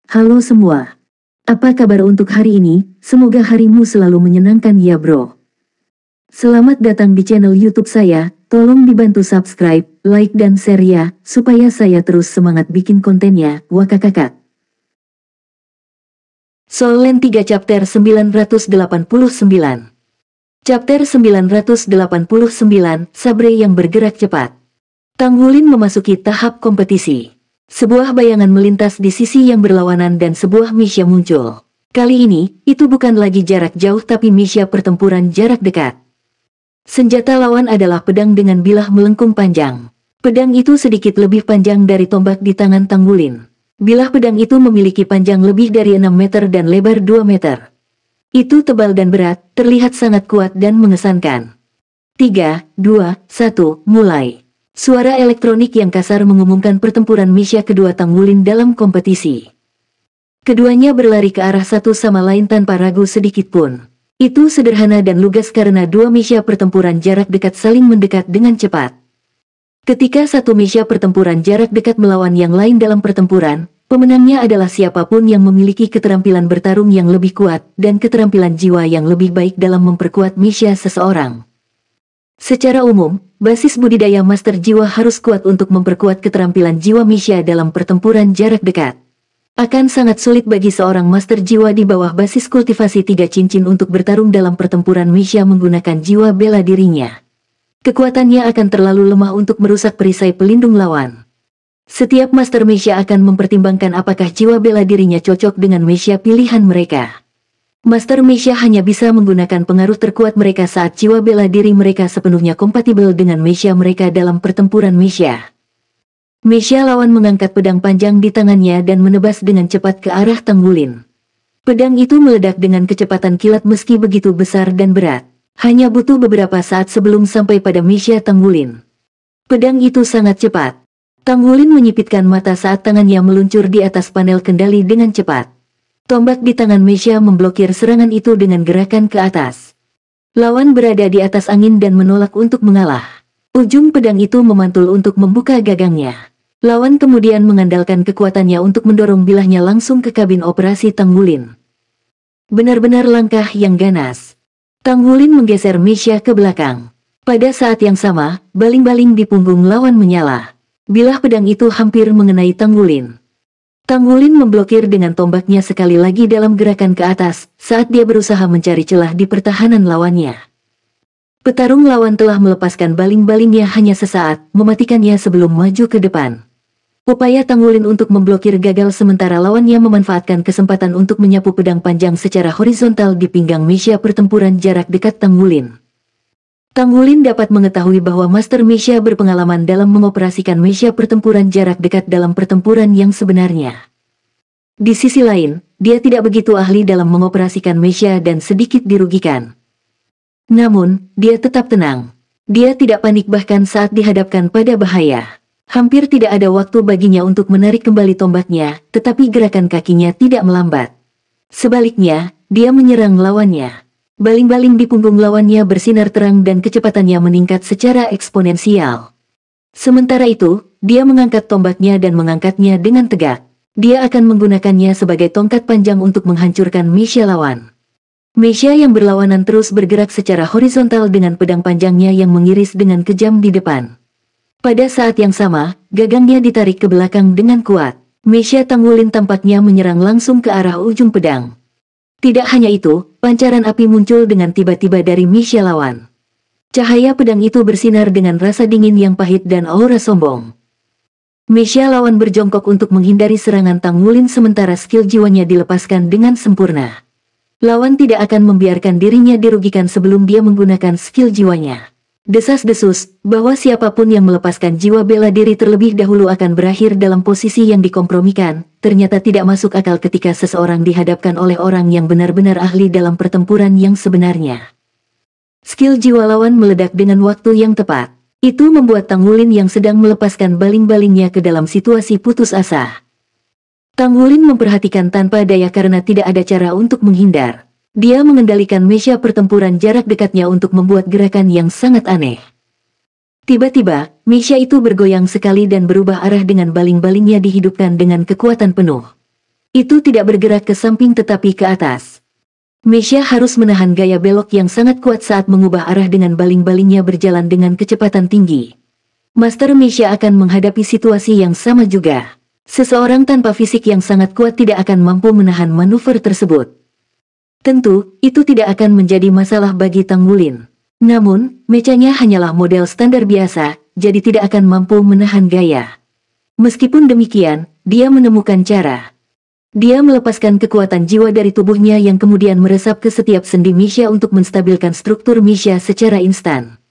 Halo semua. Apa kabar untuk hari ini? Semoga harimu selalu menyenangkan ya bro. Selamat datang di channel YouTube saya. Tolong dibantu subscribe, like dan share ya, supaya saya terus semangat bikin kontennya. Wakakakak. Solen 3 chapter 989. Chapter 989, Sabre yang bergerak cepat. Tanggulin memasuki tahap kompetisi. Sebuah bayangan melintas di sisi yang berlawanan dan sebuah misya muncul. Kali ini, itu bukan lagi jarak jauh tapi misya pertempuran jarak dekat. Senjata lawan adalah pedang dengan bilah melengkung panjang. Pedang itu sedikit lebih panjang dari tombak di tangan Tanggulin. Bilah pedang itu memiliki panjang lebih dari 6 meter dan lebar 2 meter. Itu tebal dan berat, terlihat sangat kuat dan mengesankan. 3, 2, 1, mulai. Suara elektronik yang kasar mengumumkan pertempuran misya kedua Tanggulin dalam kompetisi. Keduanya berlari ke arah satu sama lain tanpa ragu sedikit pun. Itu sederhana dan lugas karena dua misya pertempuran jarak dekat saling mendekat dengan cepat. Ketika satu misya pertempuran jarak dekat melawan yang lain dalam pertempuran, pemenangnya adalah siapapun yang memiliki keterampilan bertarung yang lebih kuat dan keterampilan jiwa yang lebih baik dalam memperkuat misya seseorang. Secara umum, basis budidaya master jiwa harus kuat untuk memperkuat keterampilan jiwa misya dalam pertempuran jarak dekat. Akan sangat sulit bagi seorang master jiwa di bawah basis kultivasi 3 cincin untuk bertarung dalam pertempuran misya menggunakan jiwa bela dirinya. Kekuatannya akan terlalu lemah untuk merusak perisai pelindung lawan. Setiap master misya akan mempertimbangkan apakah jiwa bela dirinya cocok dengan misya pilihan mereka. Master misya hanya bisa menggunakan pengaruh terkuat mereka saat jiwa bela diri mereka sepenuhnya kompatibel dengan misya mereka dalam pertempuran misya. Misya lawan mengangkat pedang panjang di tangannya dan menebas dengan cepat ke arah Tanggulin. Pedang itu meledak dengan kecepatan kilat meski begitu besar dan berat. Hanya butuh beberapa saat sebelum sampai pada misya Tanggulin. Pedang itu sangat cepat. Tanggulin menyipitkan mata saat tangannya meluncur di atas panel kendali dengan cepat. Tombak di tangan misya memblokir serangan itu dengan gerakan ke atas. Lawan berada di atas angin dan menolak untuk mengalah. Ujung pedang itu memantul untuk membuka gagangnya. Lawan kemudian mengandalkan kekuatannya untuk mendorong bilahnya langsung ke kabin operasi Tanggulin. Benar-benar langkah yang ganas. Tanggulin menggeser misya ke belakang. Pada saat yang sama, baling-baling di punggung lawan menyala. Bilah pedang itu hampir mengenai Tanggulin. Tanggulin memblokir dengan tombaknya sekali lagi dalam gerakan ke atas, saat dia berusaha mencari celah di pertahanan lawannya. Petarung lawan telah melepaskan baling-balingnya hanya sesaat, mematikannya sebelum maju ke depan. Upaya Tanggulin untuk memblokir gagal sementara lawannya memanfaatkan kesempatan untuk menyapu pedang panjang secara horizontal di pinggang misya pertempuran jarak dekat Tanggulin. Tanggulin dapat mengetahui bahwa Master Misya berpengalaman dalam mengoperasikan misya pertempuran jarak dekat dalam pertempuran yang sebenarnya. Di sisi lain, dia tidak begitu ahli dalam mengoperasikan misya dan sedikit dirugikan. Namun, dia tetap tenang. Dia tidak panik bahkan saat dihadapkan pada bahaya. Hampir tidak ada waktu baginya untuk menarik kembali tombaknya, tetapi gerakan kakinya tidak melambat. Sebaliknya, dia menyerang lawannya. Baling-baling di punggung lawannya bersinar terang dan kecepatannya meningkat secara eksponensial. Sementara itu, dia mengangkat tombaknya dan mengangkatnya dengan tegak. Dia akan menggunakannya sebagai tongkat panjang untuk menghancurkan misya lawan. Misya yang berlawanan terus bergerak secara horizontal dengan pedang panjangnya yang mengiris dengan kejam di depan. Pada saat yang sama, gagangnya ditarik ke belakang dengan kuat. Misya Tanggulin tampaknya menyerang langsung ke arah ujung pedang. Tidak hanya itu, pancaran api muncul dengan tiba-tiba dari misya lawan. Cahaya pedang itu bersinar dengan rasa dingin yang pahit dan aura sombong. Misya lawan berjongkok untuk menghindari serangan Tanggulin sementara skill jiwanya dilepaskan dengan sempurna. Lawan tidak akan membiarkan dirinya dirugikan sebelum dia menggunakan skill jiwanya. Desas-desus, bahwa siapapun yang melepaskan jiwa bela diri terlebih dahulu akan berakhir dalam posisi yang dikompromikan, ternyata tidak masuk akal ketika seseorang dihadapkan oleh orang yang benar-benar ahli dalam pertempuran yang sebenarnya. Skill jiwa lawan meledak dengan waktu yang tepat. Itu membuat Tanggulin yang sedang melepaskan baling-balingnya ke dalam situasi putus asa. Tanggulin memperhatikan tanpa daya karena tidak ada cara untuk menghindar. Dia mengendalikan misya pertempuran jarak dekatnya untuk membuat gerakan yang sangat aneh. Tiba-tiba, misya itu bergoyang sekali dan berubah arah dengan baling-balingnya dihidupkan dengan kekuatan penuh. Itu tidak bergerak ke samping tetapi ke atas. Meisha harus menahan gaya belok yang sangat kuat saat mengubah arah dengan baling-balingnya berjalan dengan kecepatan tinggi. Master Meisha akan menghadapi situasi yang sama juga. Seseorang tanpa fisik yang sangat kuat tidak akan mampu menahan manuver tersebut. Tentu, itu tidak akan menjadi masalah bagi Tang Wulin. Namun, mechanya hanyalah model standar biasa, jadi tidak akan mampu menahan gaya. Meskipun demikian, dia menemukan cara. Dia melepaskan kekuatan jiwa dari tubuhnya yang kemudian meresap ke setiap sendi Meisha untuk menstabilkan struktur Meisha secara instan.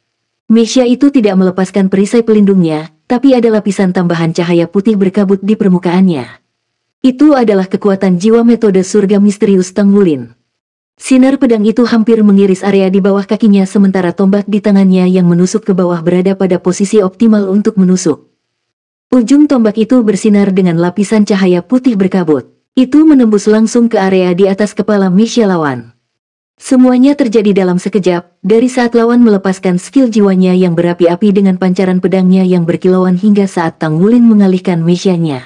Meisha itu tidak melepaskan perisai pelindungnya, tapi ada lapisan tambahan cahaya putih berkabut di permukaannya. Itu adalah kekuatan jiwa metode surga misterius Tang Wulin. Sinar pedang itu hampir mengiris area di bawah kakinya sementara tombak di tangannya yang menusuk ke bawah berada pada posisi optimal untuk menusuk. Ujung tombak itu bersinar dengan lapisan cahaya putih berkabut. Itu menembus langsung ke area di atas kepala Meisha lawan. Semuanya terjadi dalam sekejap, dari saat lawan melepaskan skill jiwanya yang berapi-api dengan pancaran pedangnya yang berkilauan hingga saat Tang Wulin mengalihkan Meisha-nya.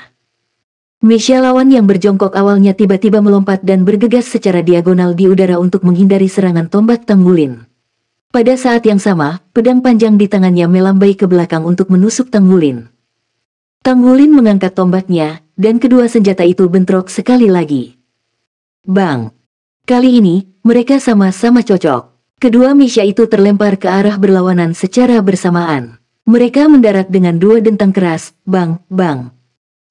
Meisha lawan yang berjongkok awalnya tiba-tiba melompat dan bergegas secara diagonal di udara untuk menghindari serangan tombak Tang Wulin. Pada saat yang sama, pedang panjang di tangannya melambai ke belakang untuk menusuk Tang Wulin. Tang Wulin mengangkat tombaknya, dan kedua senjata itu bentrok sekali lagi. Bang! Kali ini, mereka sama-sama cocok. Kedua Meisha itu terlempar ke arah berlawanan secara bersamaan. Mereka mendarat dengan dua dentang keras, bang, bang.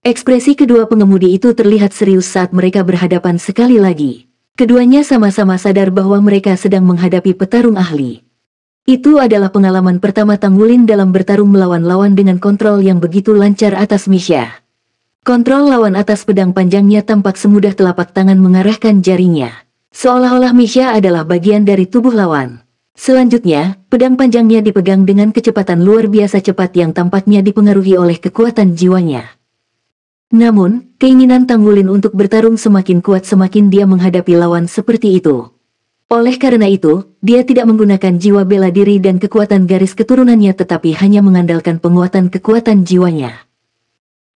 Ekspresi kedua pengemudi itu terlihat serius saat mereka berhadapan sekali lagi. Keduanya sama-sama sadar bahwa mereka sedang menghadapi petarung ahli. Itu adalah pengalaman pertama Tang Wulin dalam bertarung melawan lawan dengan kontrol yang begitu lancar atas Meisha. Kontrol lawan atas pedang panjangnya tampak semudah telapak tangan mengarahkan jarinya. Seolah-olah Meisha adalah bagian dari tubuh lawan. Selanjutnya, pedang panjangnya dipegang dengan kecepatan luar biasa cepat yang tampaknya dipengaruhi oleh kekuatan jiwanya. Namun, keinginan Tang Wulin untuk bertarung semakin kuat semakin dia menghadapi lawan seperti itu. Oleh karena itu, dia tidak menggunakan jiwa bela diri dan kekuatan garis keturunannya tetapi hanya mengandalkan penguatan kekuatan jiwanya.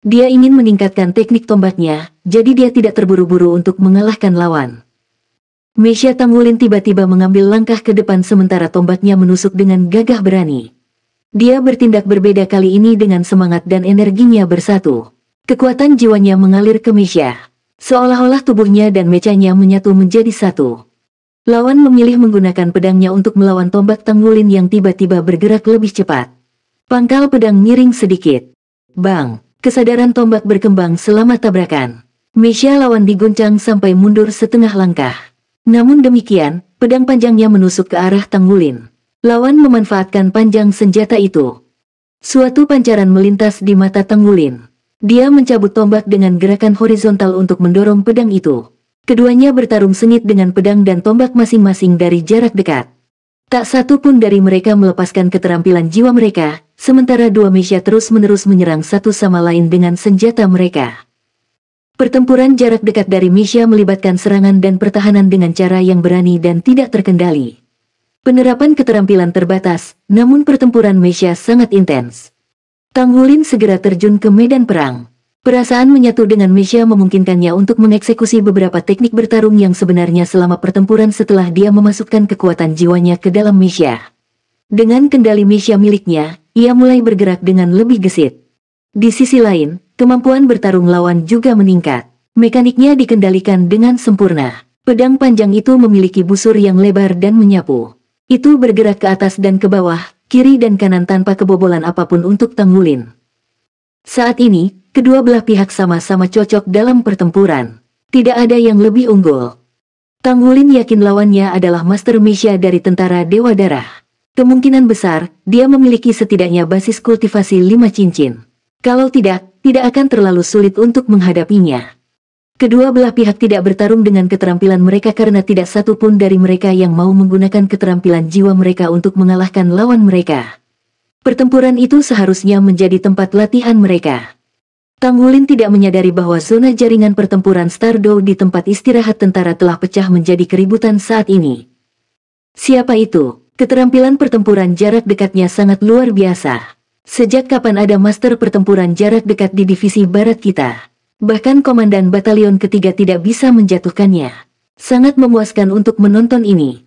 Dia ingin meningkatkan teknik tombaknya, jadi dia tidak terburu-buru untuk mengalahkan lawan. Meisha Tang Wulin tiba-tiba mengambil langkah ke depan sementara tombaknya menusuk dengan gagah berani. Dia bertindak berbeda kali ini dengan semangat dan energinya bersatu. Kekuatan jiwanya mengalir ke Meisha. Seolah-olah tubuhnya dan mechanya menyatu menjadi satu. Lawan memilih menggunakan pedangnya untuk melawan tombak Tang Wulin yang tiba-tiba bergerak lebih cepat. Pangkal pedang miring sedikit. Bang! Kesadaran tombak berkembang selama tabrakan. Meisha lawan diguncang sampai mundur setengah langkah. Namun demikian, pedang panjangnya menusuk ke arah Tang Wulin. Lawan memanfaatkan panjang senjata itu. Suatu pancaran melintas di mata Tang Wulin. Dia mencabut tombak dengan gerakan horizontal untuk mendorong pedang itu. Keduanya bertarung sengit dengan pedang dan tombak masing-masing dari jarak dekat. Tak satu pun dari mereka melepaskan keterampilan jiwa mereka, sementara dua Meisha terus-menerus menyerang satu sama lain dengan senjata mereka. Pertempuran jarak dekat dari Meisha melibatkan serangan dan pertahanan dengan cara yang berani dan tidak terkendali. Penerapan keterampilan terbatas, namun pertempuran Meisha sangat intens. Tang Wulin segera terjun ke medan perang. Perasaan menyatu dengan Meisha memungkinkannya untuk mengeksekusi beberapa teknik bertarung yang sebenarnya selama pertempuran setelah dia memasukkan kekuatan jiwanya ke dalam Meisha. Dengan kendali Meisha miliknya, ia mulai bergerak dengan lebih gesit. Di sisi lain, kemampuan bertarung lawan juga meningkat. Mekaniknya dikendalikan dengan sempurna. Pedang panjang itu memiliki busur yang lebar dan menyapu. Itu bergerak ke atas dan ke bawah, kiri dan kanan tanpa kebobolan apapun untuk Tang Wulin. Saat ini, kedua belah pihak sama-sama cocok dalam pertempuran. Tidak ada yang lebih unggul. Tang Wulin yakin lawannya adalah Master Meisha dari Tentara Dewa Darah. Kemungkinan besar, dia memiliki setidaknya basis kultivasi 5 cincin. Kalau tidak akan terlalu sulit untuk menghadapinya. Kedua belah pihak tidak bertarung dengan keterampilan mereka karena tidak satu pun dari mereka yang mau menggunakan keterampilan jiwa mereka untuk mengalahkan lawan mereka. Pertempuran itu seharusnya menjadi tempat latihan mereka. Tang Wulin tidak menyadari bahwa zona jaringan pertempuran Stardow di tempat istirahat tentara telah pecah menjadi keributan saat ini. Siapa itu? Keterampilan pertempuran jarak dekatnya sangat luar biasa. Sejak kapan ada master pertempuran jarak dekat di divisi barat kita? Bahkan komandan batalion ketiga tidak bisa menjatuhkannya. Sangat memuaskan untuk menonton ini.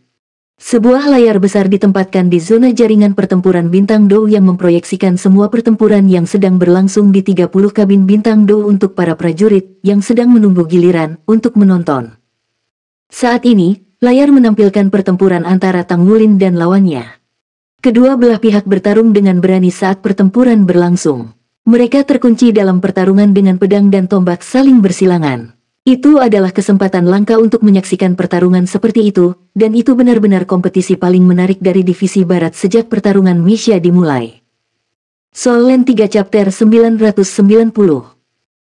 Sebuah layar besar ditempatkan di zona jaringan pertempuran Bintang Do yang memproyeksikan semua pertempuran yang sedang berlangsung di 30 kabin Bintang Do untuk para prajurit yang sedang menunggu giliran untuk menonton. Saat ini, layar menampilkan pertempuran antara Tang Wulin dan lawannya. Kedua belah pihak bertarung dengan berani saat pertempuran berlangsung. Mereka terkunci dalam pertarungan dengan pedang dan tombak saling bersilangan. Itu adalah kesempatan langka untuk menyaksikan pertarungan seperti itu, dan itu benar-benar kompetisi paling menarik dari Divisi Barat sejak pertarungan Misha dimulai. Soul Land 3 Chapter 990.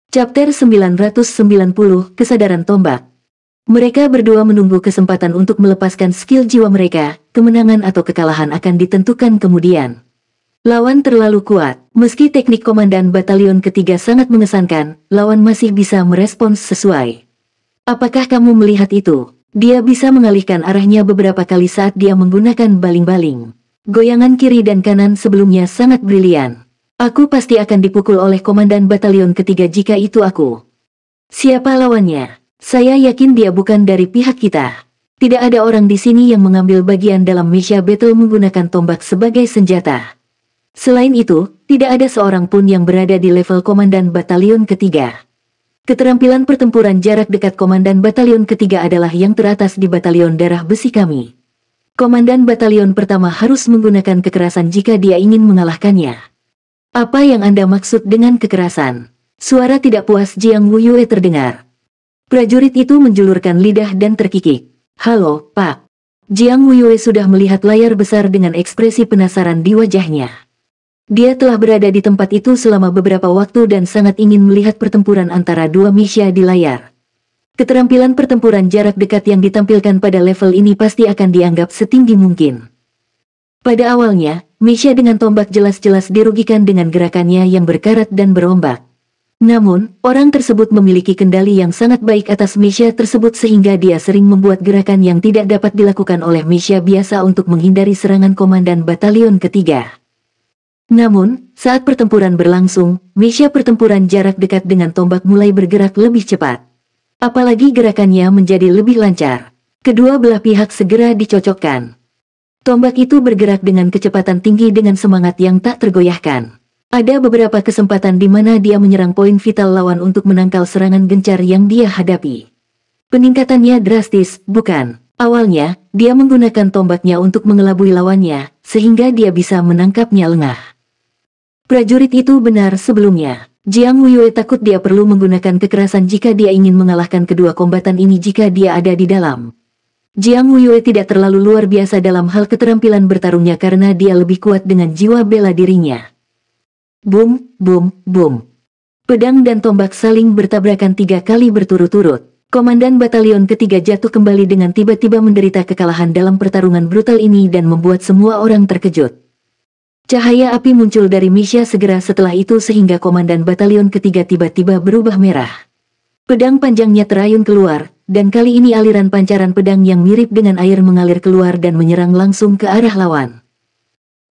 Chapter 990, Kesadaran Tombak. Mereka berdua menunggu kesempatan untuk melepaskan skill jiwa mereka, kemenangan atau kekalahan akan ditentukan kemudian. Lawan terlalu kuat, meski teknik komandan batalion ketiga sangat mengesankan, lawan masih bisa merespons sesuai. Apakah kamu melihat itu? Dia bisa mengalihkan arahnya beberapa kali saat dia menggunakan baling-baling. Goyangan kiri dan kanan sebelumnya sangat brilian. Aku pasti akan dipukul oleh komandan batalion ketiga jika itu aku. Siapa lawannya? Saya yakin dia bukan dari pihak kita. Tidak ada orang di sini yang mengambil bagian dalam Misha Battle menggunakan tombak sebagai senjata. Selain itu, tidak ada seorang pun yang berada di level komandan batalion ketiga. Keterampilan pertempuran jarak dekat komandan batalion ketiga adalah yang teratas di batalion darah besi kami. Komandan batalion pertama harus menggunakan kekerasan jika dia ingin mengalahkannya. Apa yang Anda maksud dengan kekerasan? Suara tidak puas Jiang Wuyue terdengar. Prajurit itu menjulurkan lidah dan terkikik. Halo, Pak. Jiang Wuyue sudah melihat layar besar dengan ekspresi penasaran di wajahnya. Dia telah berada di tempat itu selama beberapa waktu dan sangat ingin melihat pertempuran antara dua Misha di layar. Keterampilan pertempuran jarak dekat yang ditampilkan pada level ini pasti akan dianggap setinggi mungkin. Pada awalnya, Misha dengan tombak jelas-jelas dirugikan dengan gerakannya yang berkarat dan berombak. Namun, orang tersebut memiliki kendali yang sangat baik atas Misha tersebut sehingga dia sering membuat gerakan yang tidak dapat dilakukan oleh Misha biasa untuk menghindari serangan komandan batalion ketiga. Namun, saat pertempuran berlangsung, Misha pertempuran jarak dekat dengan tombak mulai bergerak lebih cepat. Apalagi gerakannya menjadi lebih lancar. Kedua belah pihak segera dicocokkan. Tombak itu bergerak dengan kecepatan tinggi dengan semangat yang tak tergoyahkan. Ada beberapa kesempatan di mana dia menyerang poin vital lawan untuk menangkal serangan gencar yang dia hadapi. Peningkatannya drastis, bukan? Awalnya, dia menggunakan tombaknya untuk mengelabui lawannya, sehingga dia bisa menangkapnya lengah. Prajurit itu benar sebelumnya. Jiang Wuyue takut dia perlu menggunakan kekerasan jika dia ingin mengalahkan kedua kombatan ini jika dia ada di dalam. Jiang Wuyue tidak terlalu luar biasa dalam hal keterampilan bertarungnya karena dia lebih kuat dengan jiwa bela dirinya. Boom, boom, boom. Pedang dan tombak saling bertabrakan 3 kali berturut-turut. Komandan batalion ketiga jatuh kembali dengan tiba-tiba menderita kekalahan dalam pertarungan brutal ini dan membuat semua orang terkejut. Cahaya api muncul dari Misha segera setelah itu sehingga komandan batalion ketiga tiba-tiba berubah merah. Pedang panjangnya terayun keluar, dan kali ini aliran pancaran pedang yang mirip dengan air mengalir keluar dan menyerang langsung ke arah lawan.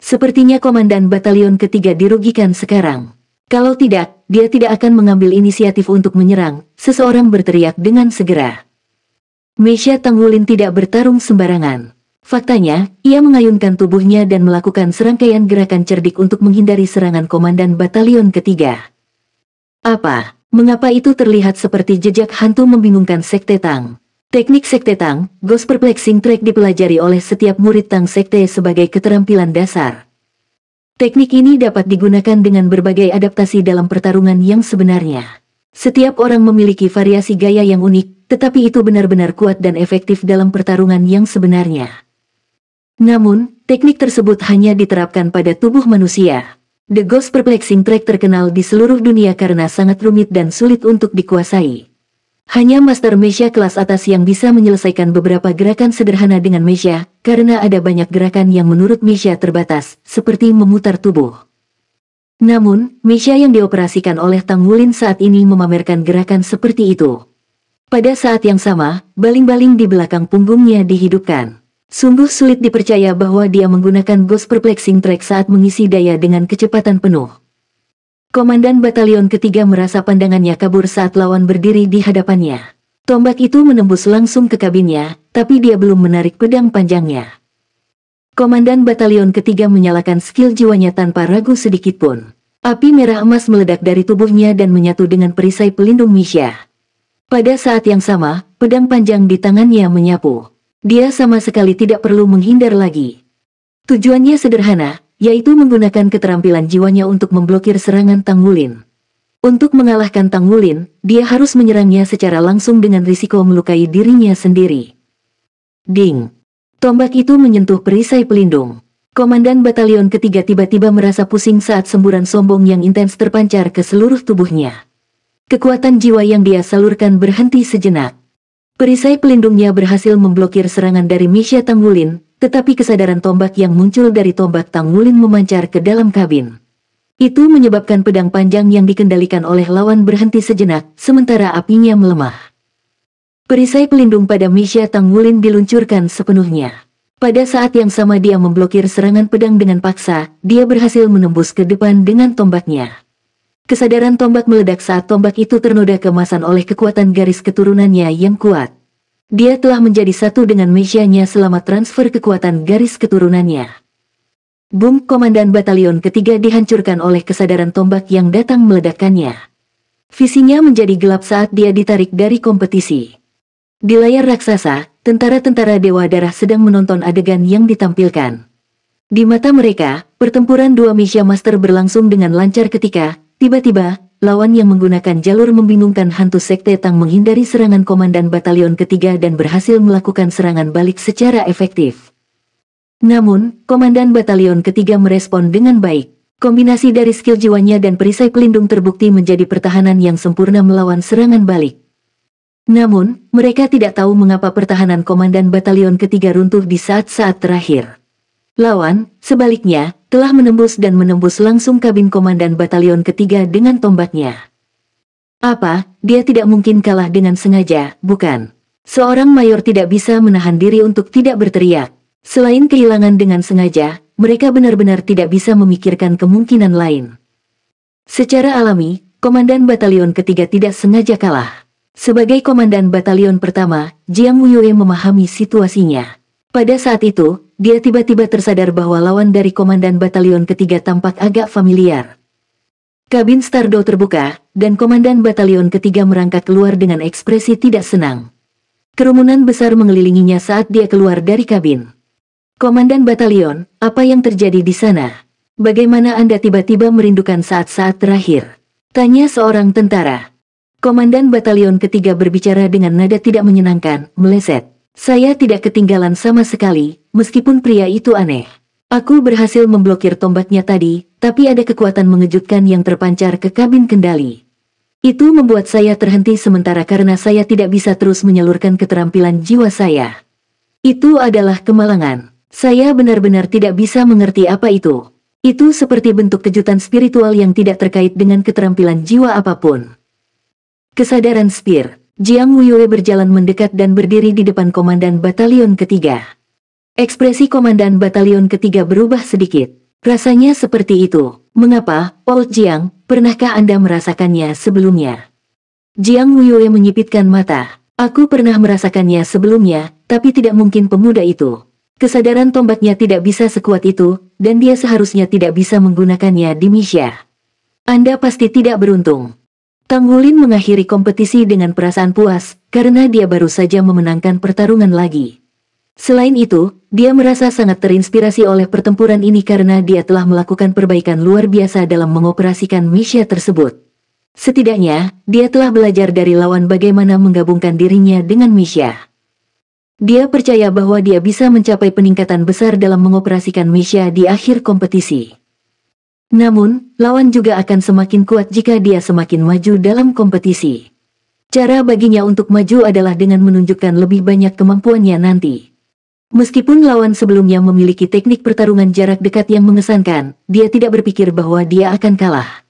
Sepertinya komandan batalion ketiga dirugikan sekarang. Kalau tidak, dia tidak akan mengambil inisiatif untuk menyerang, seseorang berteriak dengan segera. Misha Tang Wulin tidak bertarung sembarangan. Faktanya, ia mengayunkan tubuhnya dan melakukan serangkaian gerakan cerdik untuk menghindari serangan komandan batalion ketiga. Apa? Mengapa itu terlihat seperti jejak hantu membingungkan Sekte Tang? Teknik Sekte Tang, Ghost Perplexing Track dipelajari oleh setiap murid Tang Sekte sebagai keterampilan dasar. Teknik ini dapat digunakan dengan berbagai adaptasi dalam pertarungan yang sebenarnya. Setiap orang memiliki variasi gaya yang unik, tetapi itu benar-benar kuat dan efektif dalam pertarungan yang sebenarnya. Namun, teknik tersebut hanya diterapkan pada tubuh manusia. The Ghost Perplexing Track terkenal di seluruh dunia karena sangat rumit dan sulit untuk dikuasai. Hanya Master Misha kelas atas yang bisa menyelesaikan beberapa gerakan sederhana dengan Misha, karena ada banyak gerakan yang menurut Misha terbatas, seperti memutar tubuh. Namun, Misha yang dioperasikan oleh Tang Wulin saat ini memamerkan gerakan seperti itu. Pada saat yang sama, baling-baling di belakang punggungnya dihidupkan. Sungguh sulit dipercaya bahwa dia menggunakan Ghost Perplexing Track saat mengisi daya dengan kecepatan penuh. Komandan Batalion Ketiga merasa pandangannya kabur saat lawan berdiri di hadapannya. Tombak itu menembus langsung ke kabinnya, tapi dia belum menarik pedang panjangnya. Komandan Batalion Ketiga menyalakan skill jiwanya tanpa ragu sedikitpun. Api merah emas meledak dari tubuhnya dan menyatu dengan perisai pelindung Misha. Pada saat yang sama, pedang panjang di tangannya menyapu. Dia sama sekali tidak perlu menghindar lagi. Tujuannya sederhana, yaitu menggunakan keterampilan jiwanya untuk memblokir serangan Tang Wulin. Untuk mengalahkan Tang Wulin, dia harus menyerangnya secara langsung dengan risiko melukai dirinya sendiri. Ding! Tombak itu menyentuh perisai pelindung. Komandan Batalion Ketiga tiba-tiba merasa pusing saat semburan sombong yang intens terpancar ke seluruh tubuhnya. Kekuatan jiwa yang dia salurkan berhenti sejenak. Perisai pelindungnya berhasil memblokir serangan dari Misha Tang Wulin, tetapi kesadaran tombak yang muncul dari tombak Tang Wulin memancar ke dalam kabin. Itu menyebabkan pedang panjang yang dikendalikan oleh lawan berhenti sejenak, sementara apinya melemah. Perisai pelindung pada Misha Tang Wulin diluncurkan sepenuhnya. Pada saat yang sama dia memblokir serangan pedang dengan paksa, dia berhasil menembus ke depan dengan tombaknya. Kesadaran tombak meledak saat tombak itu ternoda keemasan oleh kekuatan garis keturunannya yang kuat. Dia telah menjadi satu dengan Misha-nya selama transfer kekuatan garis keturunannya. Boom! Komandan Batalion Ketiga dihancurkan oleh kesadaran tombak yang datang meledakkannya. Visinya menjadi gelap saat dia ditarik dari kompetisi. Di layar raksasa, tentara-tentara Dewa Darah sedang menonton adegan yang ditampilkan. Di mata mereka, pertempuran dua Misha Master berlangsung dengan lancar ketika, tiba-tiba, lawan yang menggunakan jalur membingungkan hantu Sekte Tang menghindari serangan Komandan Batalion Ketiga dan berhasil melakukan serangan balik secara efektif. Namun, Komandan Batalion Ketiga merespon dengan baik. Kombinasi dari skill jiwanya dan perisai pelindung terbukti menjadi pertahanan yang sempurna melawan serangan balik. Namun, mereka tidak tahu mengapa pertahanan Komandan Batalion Ketiga runtuh di saat-saat terakhir. Lawan, sebaliknya, telah menembus langsung kabin Komandan Batalion Ketiga dengan tombaknya. Apa, dia tidak mungkin kalah dengan sengaja, bukan? Seorang mayor tidak bisa menahan diri untuk tidak berteriak. Selain kehilangan dengan sengaja, mereka benar-benar tidak bisa memikirkan kemungkinan lain. Secara alami, Komandan Batalion Ketiga tidak sengaja kalah. Sebagai Komandan Batalion pertama, Jiang Wuyue memahami situasinya. Pada saat itu, dia tiba-tiba tersadar bahwa lawan dari Komandan Batalion Ketiga tampak agak familiar. Kabin Stardo terbuka, dan Komandan Batalion Ketiga merangkak keluar dengan ekspresi tidak senang. Kerumunan besar mengelilinginya saat dia keluar dari kabin. Komandan Batalion, apa yang terjadi di sana? Bagaimana Anda tiba-tiba merindukan saat-saat terakhir? Tanya seorang tentara. Komandan Batalion Ketiga berbicara dengan nada tidak menyenangkan, meleset. Saya tidak ketinggalan sama sekali, meskipun pria itu aneh. Aku berhasil memblokir tombaknya tadi, tapi ada kekuatan mengejutkan yang terpancar ke kabin kendali. Itu membuat saya terhenti sementara karena saya tidak bisa terus menyalurkan keterampilan jiwa saya. Itu adalah kemalangan. Saya benar-benar tidak bisa mengerti apa itu. Itu seperti bentuk kejutan spiritual yang tidak terkait dengan keterampilan jiwa apapun. Kesadaran Spear. Jiang Wuyue berjalan mendekat dan berdiri di depan Komandan Batalion Ketiga. Ekspresi Komandan Batalion Ketiga berubah sedikit. Rasanya seperti itu. Mengapa, Old Jiang, pernahkah Anda merasakannya sebelumnya? Jiang Wuyue menyipitkan mata. Aku pernah merasakannya sebelumnya, tapi tidak mungkin pemuda itu. Kesadaran tombaknya tidak bisa sekuat itu, dan dia seharusnya tidak bisa menggunakannya di Misha. Anda pasti tidak beruntung. Tang Wulin mengakhiri kompetisi dengan perasaan puas, karena dia baru saja memenangkan pertarungan lagi. Selain itu, dia merasa sangat terinspirasi oleh pertempuran ini karena dia telah melakukan perbaikan luar biasa dalam mengoperasikan Misha tersebut. Setidaknya, dia telah belajar dari lawan bagaimana menggabungkan dirinya dengan Misha. Dia percaya bahwa dia bisa mencapai peningkatan besar dalam mengoperasikan Misha di akhir kompetisi. Namun, lawan juga akan semakin kuat jika dia semakin maju dalam kompetisi. Cara baginya untuk maju adalah dengan menunjukkan lebih banyak kemampuannya nanti. Meskipun lawan sebelumnya memiliki teknik pertarungan jarak dekat yang mengesankan, dia tidak berpikir bahwa dia akan kalah.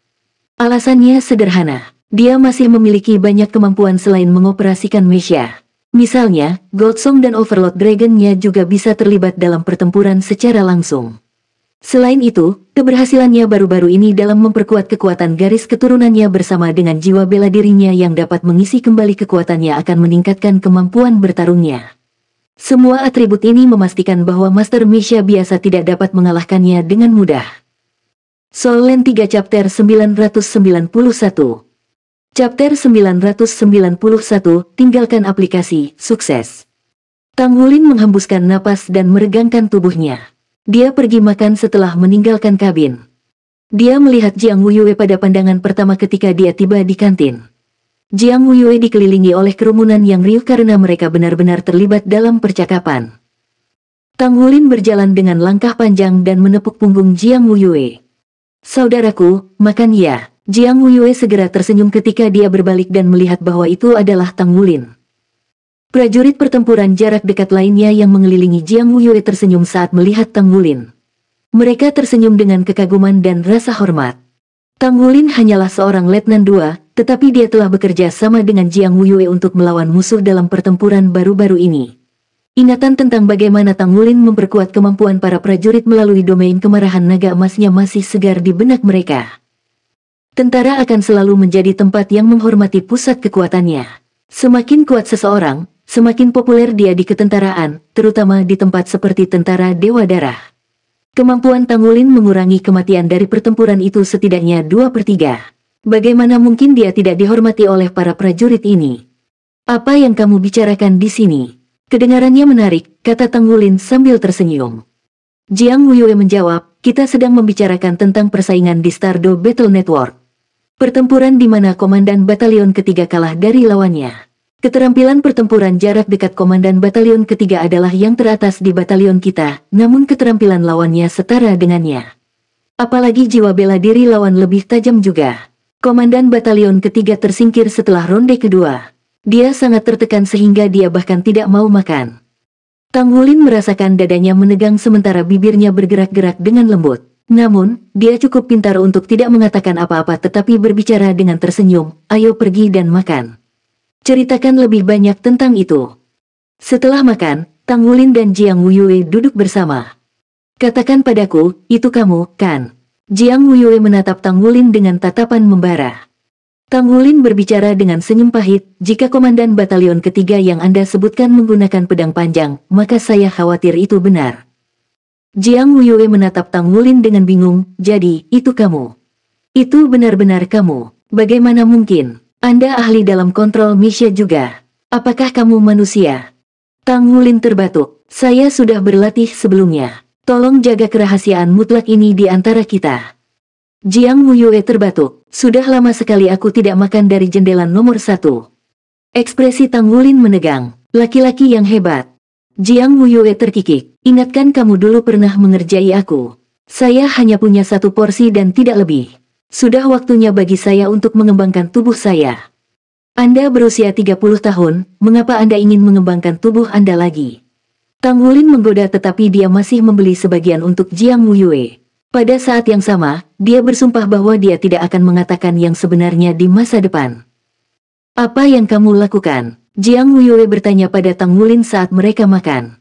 Alasannya sederhana, dia masih memiliki banyak kemampuan selain mengoperasikan Misha. Misalnya, Goldsong dan Overlord Dragon-nya juga bisa terlibat dalam pertempuran secara langsung. Selain itu, keberhasilannya baru-baru ini dalam memperkuat kekuatan garis keturunannya bersama dengan jiwa bela dirinya yang dapat mengisi kembali kekuatannya akan meningkatkan kemampuan bertarungnya. Semua atribut ini memastikan bahwa Master Misha biasa tidak dapat mengalahkannya dengan mudah. Soul Land 3 Chapter 991. Chapter 991, tinggalkan aplikasi, sukses. Tang Wulin menghembuskan napas dan meregangkan tubuhnya. Dia pergi makan setelah meninggalkan kabin. Dia melihat Jiang Wuyue pada pandangan pertama ketika dia tiba di kantin. Jiang Wuyue dikelilingi oleh kerumunan yang riuh karena mereka benar-benar terlibat dalam percakapan. Tang Wulin berjalan dengan langkah panjang dan menepuk punggung Jiang Wuyue. Saudaraku, makan ya. Jiang Wuyue segera tersenyum ketika dia berbalik dan melihat bahwa itu adalah Tang Wulin. Prajurit pertempuran jarak dekat lainnya yang mengelilingi Jiang Wuyue tersenyum saat melihat Tang Wulin. Mereka tersenyum dengan kekaguman dan rasa hormat. Tang Wulin hanyalah seorang letnan 2, tetapi dia telah bekerja sama dengan Jiang Wuyue untuk melawan musuh dalam pertempuran baru-baru ini. Ingatan tentang bagaimana Tang Wulin memperkuat kemampuan para prajurit melalui domain kemarahan naga emasnya masih segar di benak mereka. Tentara akan selalu menjadi tempat yang menghormati pusat kekuatannya. Semakin kuat seseorang, semakin populer dia di ketentaraan, terutama di tempat seperti tentara Dewa Darah. Kemampuan Tang Wulin mengurangi kematian dari pertempuran itu setidaknya 2/3. Bagaimana mungkin dia tidak dihormati oleh para prajurit ini? Apa yang kamu bicarakan di sini? Kedengarannya menarik, kata Tang Wulin sambil tersenyum. Jiang Wuyue menjawab, kita sedang membicarakan tentang persaingan di Stardew Battle Network. Pertempuran di mana komandan batalion ketiga kalah dari lawannya. Keterampilan pertempuran jarak dekat komandan batalion ketiga adalah yang teratas di batalion kita, namun keterampilan lawannya setara dengannya. Apalagi jiwa bela diri lawan lebih tajam juga. Komandan batalion ketiga tersingkir setelah ronde kedua. Dia sangat tertekan sehingga dia bahkan tidak mau makan. Tang Wulin merasakan dadanya menegang sementara bibirnya bergerak-gerak dengan lembut. Namun, dia cukup pintar untuk tidak mengatakan apa-apa tetapi berbicara dengan tersenyum, ayo pergi dan makan. Ceritakan lebih banyak tentang itu. Setelah makan, Tang Wulin dan Jiang Wuyue duduk bersama. Katakan padaku, itu kamu, kan? Jiang Wuyue menatap Tang Wulin dengan tatapan membara. Tang Wulin berbicara dengan senyum pahit, jika komandan batalion ketiga yang Anda sebutkan menggunakan pedang panjang, maka saya khawatir itu benar. Jiang Wuyue menatap Tang Wulin dengan bingung, jadi, itu kamu. Itu benar-benar kamu. Bagaimana mungkin? Anda ahli dalam kontrol Misha juga. Apakah kamu manusia? Tang Wulin terbatuk, saya sudah berlatih sebelumnya. Tolong jaga kerahasiaan mutlak ini di antara kita. Jiang Wuyue terbatuk, sudah lama sekali aku tidak makan dari jendela nomor 1. Ekspresi Tang Wulin menegang, laki-laki yang hebat. Jiang Wuyue terkikik, ingatkan kamu dulu pernah mengerjai aku. Saya hanya punya 1 porsi dan tidak lebih. Sudah waktunya bagi saya untuk mengembangkan tubuh saya. Anda berusia 30 tahun, mengapa Anda ingin mengembangkan tubuh Anda lagi? Tang Wulin menggoda tetapi dia masih membeli sebagian untuk Jiang Wuyue. Pada saat yang sama, dia bersumpah bahwa dia tidak akan mengatakan yang sebenarnya di masa depan. Apa yang kamu lakukan? Jiang Wuyue bertanya pada Tang Wulin saat mereka makan.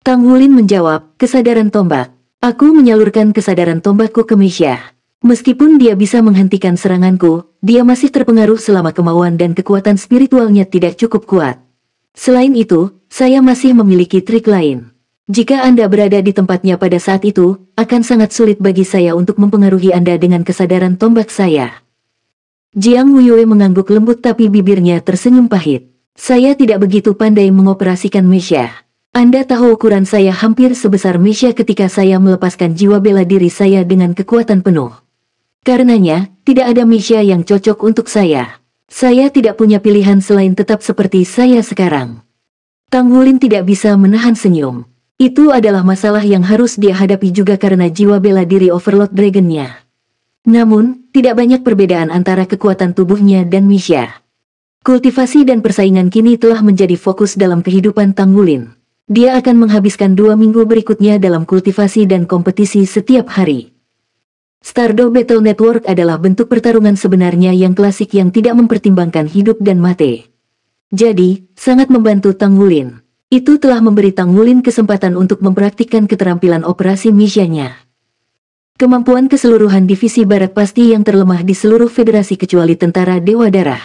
Tang Wulin menjawab, kesadaran tombak. Aku menyalurkan kesadaran tombakku ke Misha. Meskipun dia bisa menghentikan seranganku, dia masih terpengaruh selama kemauan dan kekuatan spiritualnya tidak cukup kuat. Selain itu, saya masih memiliki trik lain. Jika Anda berada di tempatnya pada saat itu, akan sangat sulit bagi saya untuk mempengaruhi Anda dengan kesadaran tombak saya. Jiang Wuyue mengangguk lembut tapi bibirnya tersenyum pahit. Saya tidak begitu pandai mengoperasikan Misha. Anda tahu ukuran saya hampir sebesar Misha ketika saya melepaskan jiwa bela diri saya dengan kekuatan penuh. Karenanya, tidak ada Misha yang cocok untuk saya. Saya tidak punya pilihan selain tetap seperti saya sekarang. Tang Wulin tidak bisa menahan senyum. Itu adalah masalah yang harus dia hadapi juga karena jiwa bela diri Overlord Dragon-nya. Namun, tidak banyak perbedaan antara kekuatan tubuhnya dan Misha. Kultivasi dan persaingan kini telah menjadi fokus dalam kehidupan Tang Wulin. Dia akan menghabiskan 2 minggu berikutnya dalam kultivasi dan kompetisi setiap hari. Stardew Battle Network adalah bentuk pertarungan sebenarnya yang klasik yang tidak mempertimbangkan hidup dan mati. Jadi, sangat membantu Tang Wulin. Itu telah memberi Tang Wulin kesempatan untuk mempraktikkan keterampilan operasi Misha-nya. Kemampuan keseluruhan divisi barat pasti yang terlemah di seluruh federasi kecuali tentara Dewa Darah.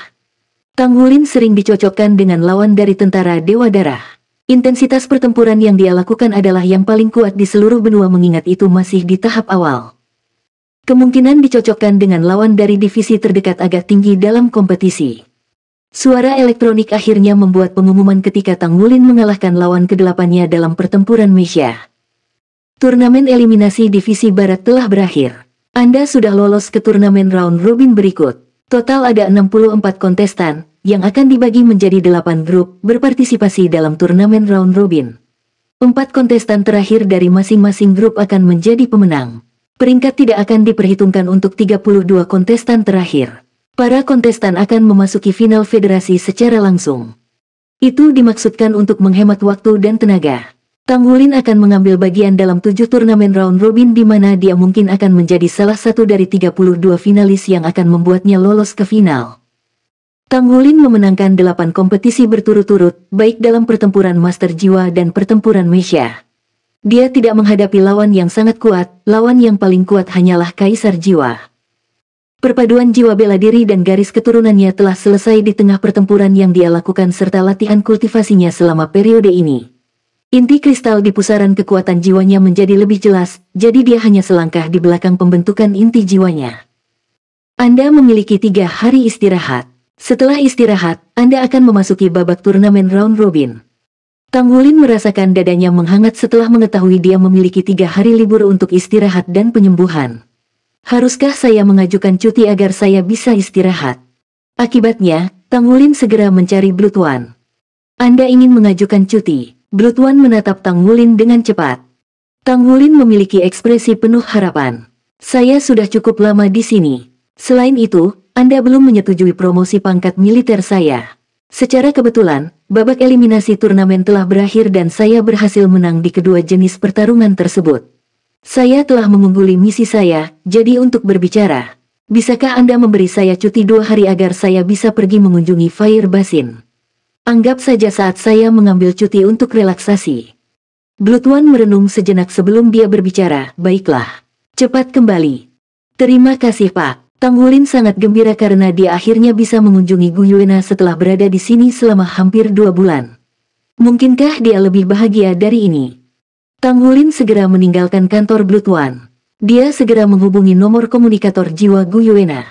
Tang Wulin sering dicocokkan dengan lawan dari tentara Dewa Darah. Intensitas pertempuran yang dia lakukan adalah yang paling kuat di seluruh benua mengingat itu masih di tahap awal. Kemungkinan dicocokkan dengan lawan dari divisi terdekat agak tinggi dalam kompetisi. Suara elektronik akhirnya membuat pengumuman ketika Tang Wulin mengalahkan lawan ke-8-nya dalam pertempuran Mesia. Turnamen eliminasi divisi barat telah berakhir. Anda sudah lolos ke turnamen round robin berikut. Total ada 64 kontestan, yang akan dibagi menjadi 8 grup, berpartisipasi dalam turnamen round robin. 4 kontestan terakhir dari masing-masing grup akan menjadi pemenang. Peringkat tidak akan diperhitungkan untuk 32 kontestan terakhir. Para kontestan akan memasuki final federasi secara langsung. Itu dimaksudkan untuk menghemat waktu dan tenaga. Tang Wulin akan mengambil bagian dalam 7 turnamen round robin di mana dia mungkin akan menjadi salah satu dari 32 finalis yang akan membuatnya lolos ke final. Tang Wulin memenangkan 8 kompetisi berturut-turut, baik dalam pertempuran Master Jiwa dan pertempuran Mesia. Dia tidak menghadapi lawan yang sangat kuat, lawan yang paling kuat hanyalah Kaisar Jiwa. Perpaduan jiwa bela diri dan garis keturunannya telah selesai di tengah pertempuran yang dia lakukan serta latihan kultivasinya selama periode ini. Inti kristal di pusaran kekuatan jiwanya menjadi lebih jelas, jadi dia hanya selangkah di belakang pembentukan inti jiwanya. Anda memiliki 3 hari istirahat. Setelah istirahat, Anda akan memasuki babak turnamen round robin. Tang Wulin merasakan dadanya menghangat setelah mengetahui dia memiliki 3 hari libur untuk istirahat dan penyembuhan. Haruskah saya mengajukan cuti agar saya bisa istirahat? Akibatnya, Tang Wulin segera mencari Blood One. Anda ingin mengajukan cuti? Blood One menatap Tang Wulin dengan cepat. Tang Wulin memiliki ekspresi penuh harapan. Saya sudah cukup lama di sini. Selain itu, Anda belum menyetujui promosi pangkat militer saya. Secara kebetulan, babak eliminasi turnamen telah berakhir dan saya berhasil menang di kedua jenis pertarungan tersebut. Saya telah mengungguli misi saya, jadi untuk berbicara, bisakah Anda memberi saya cuti 2 hari agar saya bisa pergi mengunjungi Fire Basin? Anggap saja saat saya mengambil cuti untuk relaksasi. Blood One merenung sejenak sebelum dia berbicara, baiklah. Cepat kembali. Terima kasih Pak. Tang Wulin sangat gembira karena dia akhirnya bisa mengunjungi Gu Yuena setelah berada di sini selama hampir 2 bulan. Mungkinkah dia lebih bahagia dari ini? Tang Wulin segera meninggalkan kantor Blood One. Dia segera menghubungi nomor komunikator jiwa Gu Yuena.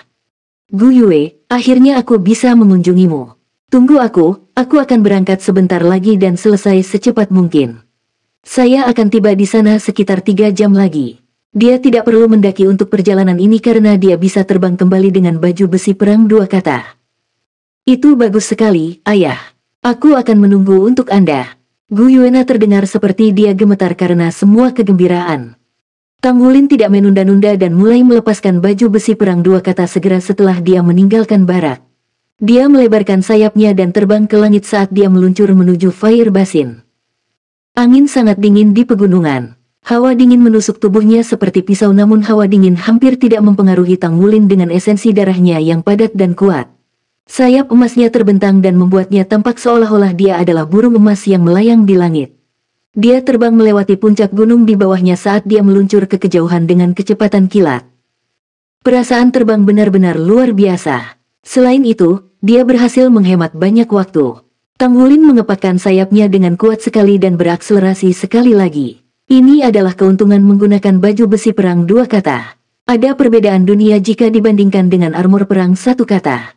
Gu Yue, akhirnya aku bisa mengunjungimu. Tunggu aku akan berangkat sebentar lagi dan selesai secepat mungkin. Saya akan tiba di sana sekitar 3 jam lagi. Dia tidak perlu mendaki untuk perjalanan ini karena dia bisa terbang kembali dengan baju besi perang 2 kata. Itu bagus sekali, ayah. Aku akan menunggu untuk Anda. Gu Yuena terdengar seperti dia gemetar karena semua kegembiraan. Tang Wulin tidak menunda-nunda dan mulai melepaskan baju besi perang 2 kata segera setelah dia meninggalkan barak. Dia melebarkan sayapnya dan terbang ke langit saat dia meluncur menuju Fire Basin. Angin sangat dingin di pegunungan. Hawa dingin menusuk tubuhnya seperti pisau namun hawa dingin hampir tidak mempengaruhi Tang Wulin dengan esensi darahnya yang padat dan kuat. Sayap emasnya terbentang dan membuatnya tampak seolah-olah dia adalah burung emas yang melayang di langit. Dia terbang melewati puncak gunung di bawahnya saat dia meluncur ke kejauhan dengan kecepatan kilat. Perasaan terbang benar-benar luar biasa. Selain itu, dia berhasil menghemat banyak waktu. Tang Wulin mengepakkan sayapnya dengan kuat sekali dan berakselerasi sekali lagi. Ini adalah keuntungan menggunakan baju besi perang 2 kata. Ada perbedaan dunia jika dibandingkan dengan armor perang 1 kata.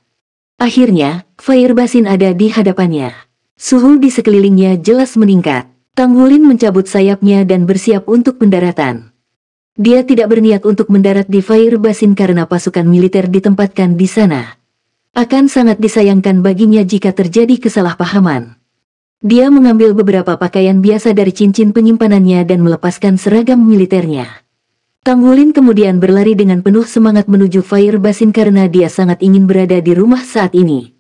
Akhirnya, Fire Basin ada di hadapannya. Suhu di sekelilingnya jelas meningkat. Tang Wulin mencabut sayapnya dan bersiap untuk pendaratan. Dia tidak berniat untuk mendarat di Fire Basin karena pasukan militer ditempatkan di sana. Akan sangat disayangkan baginya jika terjadi kesalahpahaman. Dia mengambil beberapa pakaian biasa dari cincin penyimpanannya dan melepaskan seragam militernya. Tang Wulin kemudian berlari dengan penuh semangat menuju Fire Basin karena dia sangat ingin berada di rumah saat ini.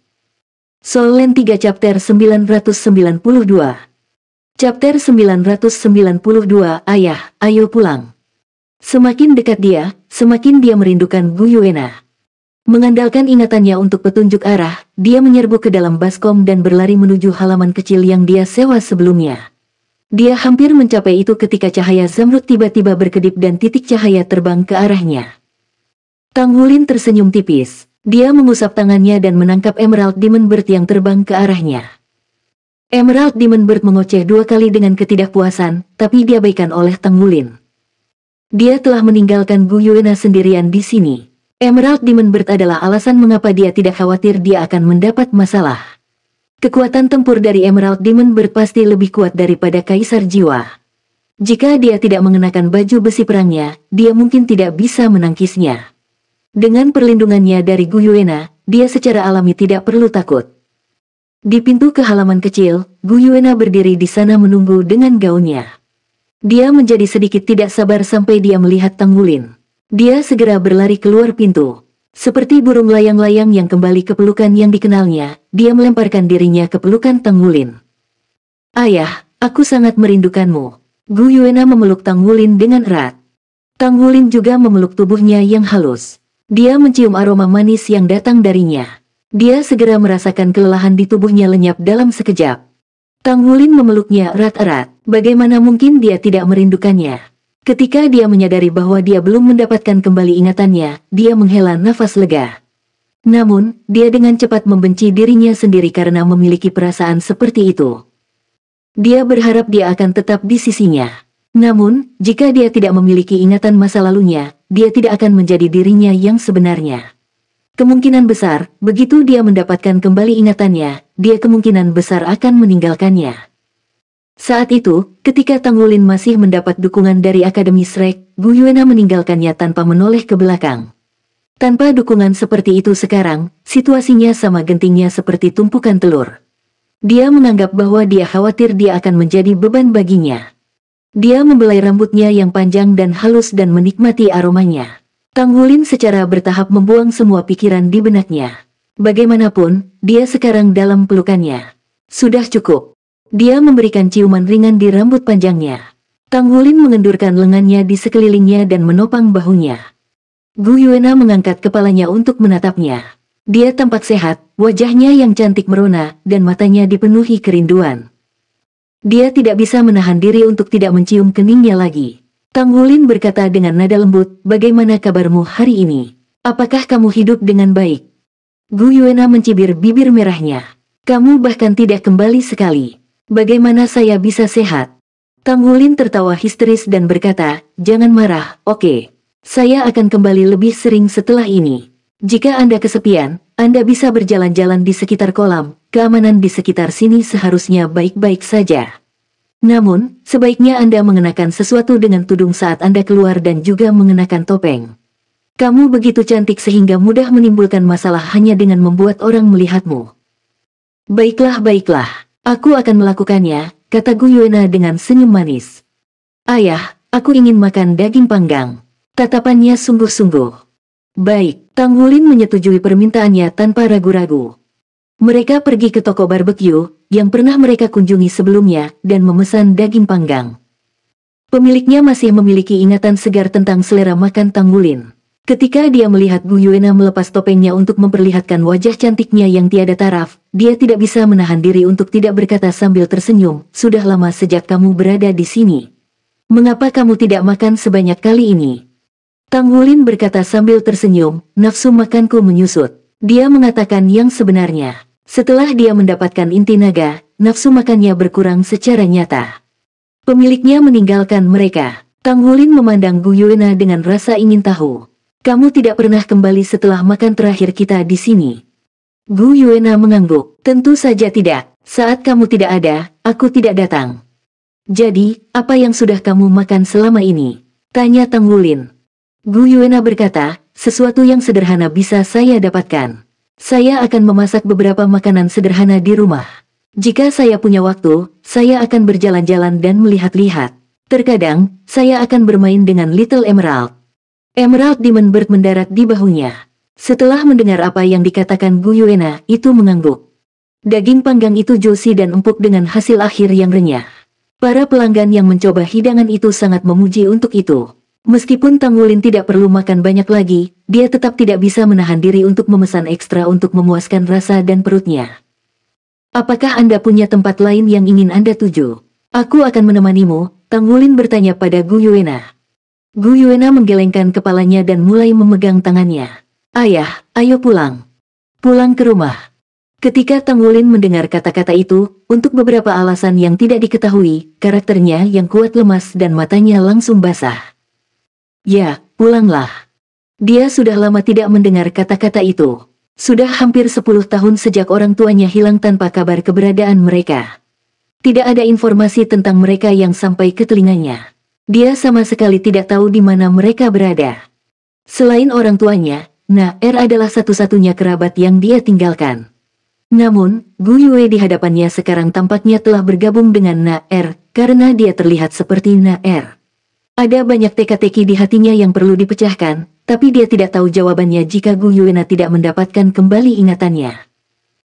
Soul Land 3 Chapter 992. Chapter 992, Ayah, ayo pulang. Semakin dekat dia, semakin dia merindukan Gu Yuena. Mengandalkan ingatannya untuk petunjuk arah, dia menyerbu ke dalam baskom dan berlari menuju halaman kecil yang dia sewa sebelumnya. Dia hampir mencapai itu ketika cahaya zamrud tiba-tiba berkedip dan titik cahaya terbang ke arahnya. Tang Wulin tersenyum tipis. Dia mengusap tangannya dan menangkap Emerald Demon Bird yang terbang ke arahnya. Emerald Demon Bird mengoceh 2 kali dengan ketidakpuasan, tapi diabaikan oleh Tang Wulin. Dia telah meninggalkan Gu Yuena sendirian di sini. Emerald Demon Bird adalah alasan mengapa dia tidak khawatir dia akan mendapat masalah. Kekuatan tempur dari Emerald Demon Bird pasti lebih kuat daripada Kaisar Jiwa. Jika dia tidak mengenakan baju besi perangnya, dia mungkin tidak bisa menangkisnya. Dengan perlindungannya dari Gu Yuena, dia secara alami tidak perlu takut. Di pintu ke halaman kecil, Gu Yuena berdiri di sana menunggu dengan gaunnya. Dia menjadi sedikit tidak sabar sampai dia melihat Tang Wulin. Dia segera berlari keluar pintu. Seperti burung layang-layang yang kembali ke pelukan yang dikenalnya, dia melemparkan dirinya ke pelukan Tang Wulin. "Ayah, aku sangat merindukanmu." Gu Yuena memeluk Tang Wulin dengan erat. Tang Wulin juga memeluk tubuhnya yang halus. Dia mencium aroma manis yang datang darinya. Dia segera merasakan kelelahan di tubuhnya lenyap dalam sekejap. Tang Wulin memeluknya erat-erat. Bagaimana mungkin dia tidak merindukannya? Ketika dia menyadari bahwa dia belum mendapatkan kembali ingatannya, dia menghela nafas lega. Namun, dia dengan cepat membenci dirinya sendiri karena memiliki perasaan seperti itu. Dia berharap dia akan tetap di sisinya. Namun, jika dia tidak memiliki ingatan masa lalunya, dia tidak akan menjadi dirinya yang sebenarnya. Kemungkinan besar, begitu dia mendapatkan kembali ingatannya, dia kemungkinan besar akan meninggalkannya. Saat itu, ketika Tang Wulin masih mendapat dukungan dari Akademi Shrek, Gu Yuena meninggalkannya tanpa menoleh ke belakang. Tanpa dukungan seperti itu sekarang, situasinya sama gentingnya seperti tumpukan telur. Dia menganggap bahwa dia khawatir dia akan menjadi beban baginya. Dia membelai rambutnya yang panjang dan halus dan menikmati aromanya. Tang Wulin secara bertahap membuang semua pikiran di benaknya. Bagaimanapun, dia sekarang dalam pelukannya. Sudah cukup. Dia memberikan ciuman ringan di rambut panjangnya. Tang Wulin mengendurkan lengannya di sekelilingnya dan menopang bahunya. Gu Yuena mengangkat kepalanya untuk menatapnya. Dia tampak sehat, wajahnya yang cantik merona, dan matanya dipenuhi kerinduan. Dia tidak bisa menahan diri untuk tidak mencium keningnya lagi. Tang Wulin berkata dengan nada lembut, "Bagaimana kabarmu hari ini? Apakah kamu hidup dengan baik?" Gu Yuena mencibir bibir merahnya. "Kamu bahkan tidak kembali sekali. Bagaimana saya bisa sehat?" Tang Wulin tertawa histeris dan berkata, "Jangan marah, oke? Saya akan kembali lebih sering setelah ini. Jika Anda kesepian, Anda bisa berjalan-jalan di sekitar kolam. Keamanan di sekitar sini seharusnya baik-baik saja. Namun, sebaiknya Anda mengenakan sesuatu dengan tudung saat Anda keluar dan juga mengenakan topeng. Kamu begitu cantik sehingga mudah menimbulkan masalah hanya dengan membuat orang melihatmu." "Baiklah, baiklah. Aku akan melakukannya," kata Gu Yuena dengan senyum manis. "Ayah, aku ingin makan daging panggang." Tatapannya sungguh-sungguh. "Baik." Tang Wulin menyetujui permintaannya tanpa ragu-ragu. Mereka pergi ke toko barbeque yang pernah mereka kunjungi sebelumnya dan memesan daging panggang. Pemiliknya masih memiliki ingatan segar tentang selera makan Tang Wulin. Ketika dia melihat Gu Yuena melepas topengnya untuk memperlihatkan wajah cantiknya yang tiada taraf, dia tidak bisa menahan diri untuk tidak berkata sambil tersenyum, "Sudah lama sejak kamu berada di sini. Mengapa kamu tidak makan sebanyak kali ini?" Tang Wulin berkata sambil tersenyum, "Nafsu makanku menyusut." Dia mengatakan yang sebenarnya. Setelah dia mendapatkan inti naga, nafsu makannya berkurang secara nyata. Pemiliknya meninggalkan mereka. Tang Wulin memandang Gu Yuena dengan rasa ingin tahu. "Kamu tidak pernah kembali setelah makan terakhir kita di sini?" Gu Yuena mengangguk. "Tentu saja tidak. Saat kamu tidak ada, aku tidak datang." "Jadi, apa yang sudah kamu makan selama ini?" tanya Tang Wulin. Gu Yuena berkata, "Sesuatu yang sederhana bisa saya dapatkan. Saya akan memasak beberapa makanan sederhana di rumah. Jika saya punya waktu, saya akan berjalan-jalan dan melihat-lihat. Terkadang, saya akan bermain dengan Little Emerald." Emerald Demon Bird mendarat di bahunya. Setelah mendengar apa yang dikatakan Gu Yuena, itu mengangguk. Daging panggang itu juicy dan empuk dengan hasil akhir yang renyah. Para pelanggan yang mencoba hidangan itu sangat memuji untuk itu. Meskipun Tang Wulin tidak perlu makan banyak lagi, dia tetap tidak bisa menahan diri untuk memesan ekstra untuk memuaskan rasa dan perutnya. "Apakah Anda punya tempat lain yang ingin Anda tuju? Aku akan menemanimu, Tang Wulin bertanya pada Gu Yuena. Gu Yuena menggelengkan kepalanya dan mulai memegang tangannya. Ayah, ayo pulang. Pulang ke rumah. Ketika Tang Wulin mendengar kata-kata itu, untuk beberapa alasan yang tidak diketahui, karakternya yang kuat lemas dan matanya langsung basah. Ya, pulanglah. Dia sudah lama tidak mendengar kata-kata itu. Sudah hampir 10 tahun sejak orang tuanya hilang tanpa kabar keberadaan mereka. Tidak ada informasi tentang mereka yang sampai ke telinganya. Dia sama sekali tidak tahu di mana mereka berada. Selain orang tuanya, Na-Er adalah satu-satunya kerabat yang dia tinggalkan. Namun, Gu Yue di hadapannya sekarang tampaknya telah bergabung dengan Na-Er, karena dia terlihat seperti Na-Er. Ada banyak teka-teki di hatinya yang perlu dipecahkan, tapi dia tidak tahu jawabannya jika Gu Yuena tidak mendapatkan kembali ingatannya.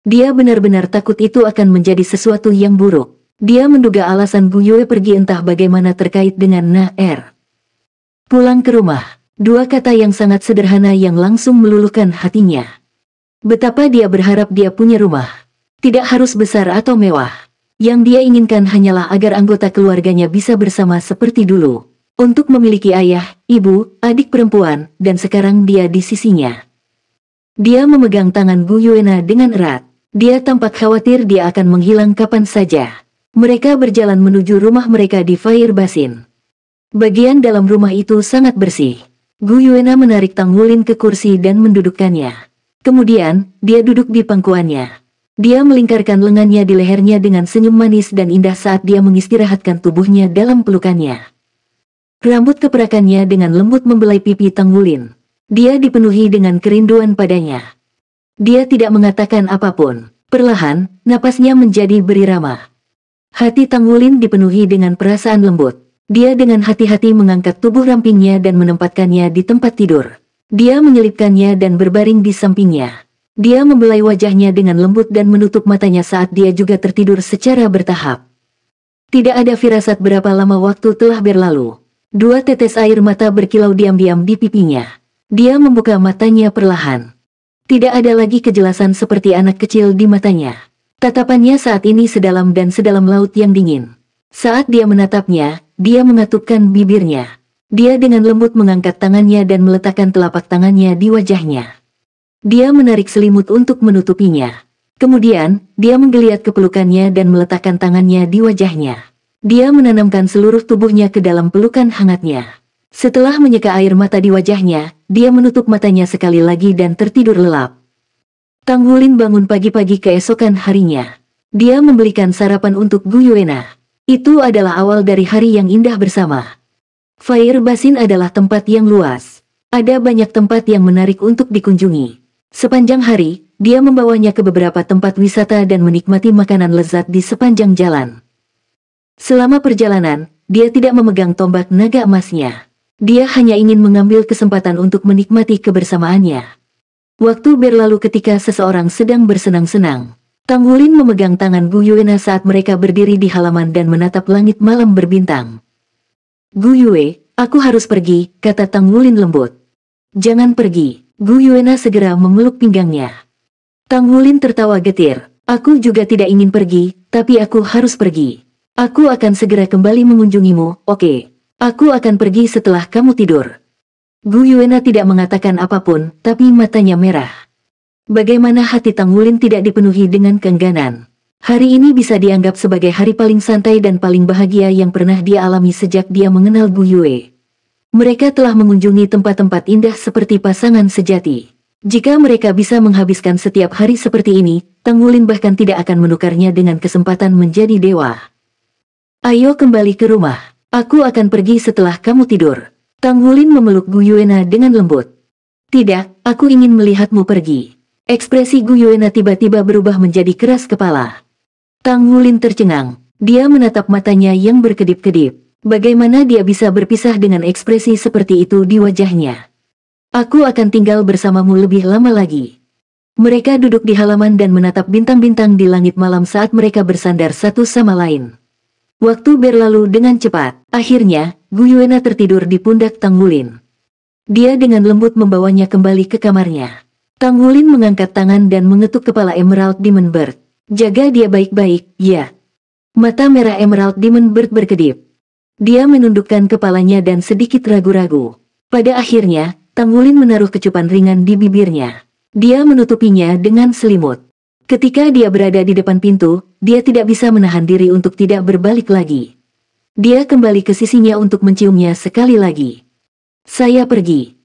Dia benar-benar takut itu akan menjadi sesuatu yang buruk. Dia menduga alasan Gu Yue pergi entah bagaimana terkait dengan Na-Er. Pulang ke rumah, dua kata yang sangat sederhana yang langsung meluluhkan hatinya. Betapa dia berharap dia punya rumah. Tidak harus besar atau mewah. Yang dia inginkan hanyalah agar anggota keluarganya bisa bersama seperti dulu. Untuk memiliki ayah, ibu, adik perempuan, dan sekarang dia di sisinya. Dia memegang tangan Gu Yuena dengan erat. Dia tampak khawatir dia akan menghilang kapan saja. Mereka berjalan menuju rumah mereka di Fire Basin. Bagian dalam rumah itu sangat bersih. Gu Yuena menarik Tang Wulin ke kursi dan mendudukkannya. Kemudian, dia duduk di pangkuannya. Dia melingkarkan lengannya di lehernya dengan senyum manis dan indah saat dia mengistirahatkan tubuhnya dalam pelukannya. Rambut keperakannya dengan lembut membelai pipi Tang Wulin. Dia dipenuhi dengan kerinduan padanya. Dia tidak mengatakan apapun. Perlahan, napasnya menjadi berirama. Hati Tang Wulin dipenuhi dengan perasaan lembut. Dia dengan hati-hati mengangkat tubuh rampingnya dan menempatkannya di tempat tidur. Dia menyelipkannya dan berbaring di sampingnya. Dia membelai wajahnya dengan lembut dan menutup matanya saat dia juga tertidur secara bertahap. Tidak ada firasat berapa lama waktu telah berlalu. Dua tetes air mata berkilau diam-diam di pipinya. Dia membuka matanya perlahan. Tidak ada lagi kejelasan seperti anak kecil di matanya. Tatapannya saat ini sedalam dan sedalam laut yang dingin. Saat dia menatapnya, dia mengatupkan bibirnya. Dia dengan lembut mengangkat tangannya dan meletakkan telapak tangannya di wajahnya. Dia menarik selimut untuk menutupinya. Kemudian, dia menggeliat ke pelukannya dan meletakkan tangannya di wajahnya. Dia menanamkan seluruh tubuhnya ke dalam pelukan hangatnya. Setelah menyeka air mata di wajahnya, dia menutup matanya sekali lagi dan tertidur lelap. Tang Wulin bangun pagi-pagi keesokan harinya. Dia membelikan sarapan untuk Gu Yuena. Itu adalah awal dari hari yang indah bersama. Fire Basin adalah tempat yang luas. Ada banyak tempat yang menarik untuk dikunjungi. Sepanjang hari, dia membawanya ke beberapa tempat wisata dan menikmati makanan lezat di sepanjang jalan. Selama perjalanan, dia tidak memegang tombak naga emasnya. Dia hanya ingin mengambil kesempatan untuk menikmati kebersamaannya. Waktu berlalu ketika seseorang sedang bersenang-senang. Tang Wulin memegang tangan Gu Yuena saat mereka berdiri di halaman dan menatap langit malam berbintang. Gu Yue, aku harus pergi, kata Tang Wulin lembut. Jangan pergi. Gu Yuena segera memeluk pinggangnya. Tang Wulin tertawa getir. Aku juga tidak ingin pergi, tapi aku harus pergi. Aku akan segera kembali mengunjungimu, oke? Aku akan pergi setelah kamu tidur. Gu Yuena tidak mengatakan apapun, tapi matanya merah. Bagaimana hati Tang Wulin tidak dipenuhi dengan keengganan. Hari ini bisa dianggap sebagai hari paling santai dan paling bahagia yang pernah dia alami sejak dia mengenal Gu Yue. Mereka telah mengunjungi tempat-tempat indah seperti pasangan sejati. Jika mereka bisa menghabiskan setiap hari seperti ini, Tang Wulin bahkan tidak akan menukarnya dengan kesempatan menjadi dewa. Ayo kembali ke rumah. Aku akan pergi setelah kamu tidur. Tang Wulin memeluk Gu Yuena dengan lembut. Tidak, aku ingin melihatmu pergi. Ekspresi Gu Yuena tiba-tiba berubah menjadi keras kepala. Tang Wulin tercengang. Dia menatap matanya yang berkedip-kedip. Bagaimana dia bisa berpisah dengan ekspresi seperti itu di wajahnya? Aku akan tinggal bersamamu lebih lama lagi. Mereka duduk di halaman dan menatap bintang-bintang di langit malam saat mereka bersandar satu sama lain. Waktu berlalu dengan cepat. Akhirnya, Gu Yuena tertidur di pundak Tang Wulin. Dia dengan lembut membawanya kembali ke kamarnya. Tang Wulin mengangkat tangan dan mengetuk kepala Emerald Demon Bird. Jaga dia baik-baik, ya. Mata merah Emerald Demon Bird berkedip. Dia menundukkan kepalanya dan sedikit ragu-ragu. Pada akhirnya, Tang Wulin menaruh kecupan ringan di bibirnya. Dia menutupinya dengan selimut. Ketika dia berada di depan pintu, dia tidak bisa menahan diri untuk tidak berbalik lagi. Dia kembali ke sisinya untuk menciumnya sekali lagi. Saya pergi.